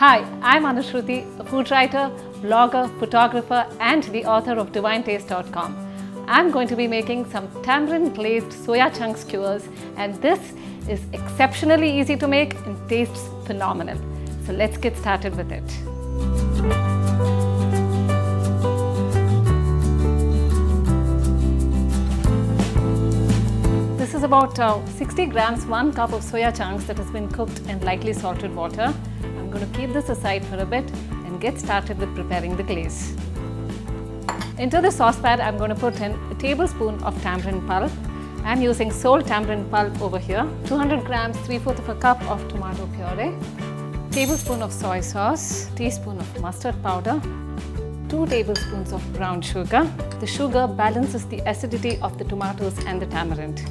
Hi, I'm Anushruti, a food writer, blogger, photographer and the author of DivineTaste.com. I'm going to be making some tamarind glazed soya chunk skewers, and this is exceptionally easy to make and tastes phenomenal. So let's get started with it. This is about 60 grams, 1 cup of soya chunks that has been cooked in lightly salted water. I'm going to keep this aside for a bit and get started with preparing the glaze. Into the saucepan, I'm going to put in a tablespoon of tamarind pulp. I'm using Soul tamarind pulp over here. 200 grams, 3/4 of a cup of tomato puree. Tablespoon of soy sauce. Teaspoon of mustard powder. 2 tablespoons of brown sugar. The sugar balances the acidity of the tomatoes and the tamarind.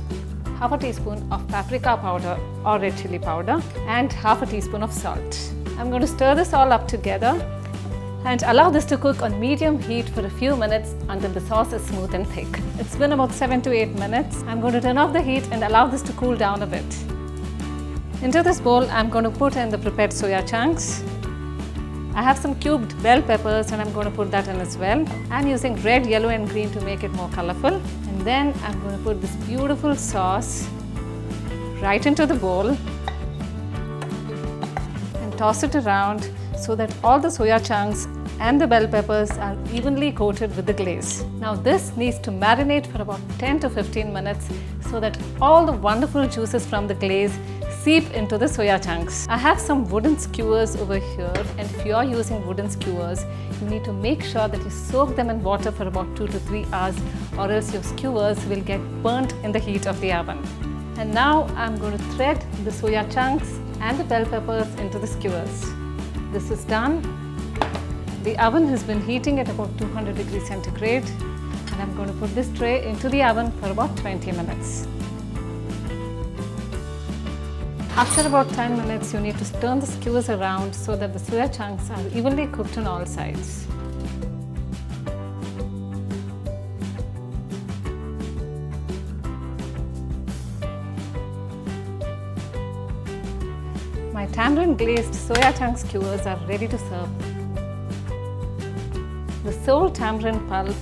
Half a teaspoon of paprika powder or red chili powder and half a teaspoon of salt. I'm going to stir this all up together and allow this to cook on medium heat for a few minutes until the sauce is smooth and thick. It's been about 7 to 8 minutes. I'm going to turn off the heat and allow this to cool down a bit. Into this bowl, I'm going to put in the prepared soya chunks. I have some cubed bell peppers and I'm going to put that in as well. I'm using red, yellow and green to make it more colorful. And then I'm going to put this beautiful sauce right into the bowl and toss it around so that all the soya chunks and the bell peppers are evenly coated with the glaze. Now this needs to marinate for about 10 to 15 minutes so that all the wonderful juices from the glaze seep into the soya chunks. I have some wooden skewers over here, and if you are using wooden skewers, you need to make sure that you soak them in water for about 2 to 3 hours, or else your skewers will get burnt in the heat of the oven. And now I'm going to thread the soya chunks and the bell peppers into the skewers. This is done. The oven has been heating at about 200 degrees centigrade, and I'm going to put this tray into the oven for about 20 minutes. After about 10 minutes, you need to turn the skewers around so that the soya chunks are evenly cooked on all sides. My tamarind glazed soya chunk skewers are ready to serve. The Soul tamarind pulp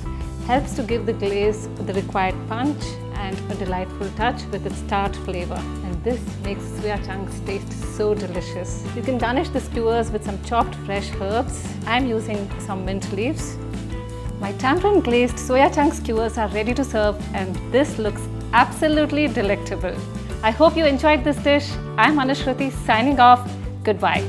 helps to give the glaze the required punch and a delightful touch with its tart flavor. And this makes soya chunks taste so delicious. You can garnish the skewers with some chopped fresh herbs. I'm using some mint leaves. My tamarind glazed soya chunk skewers are ready to serve, and this looks absolutely delectable. I hope you enjoyed this dish. I'm Anushruti signing off. Goodbye.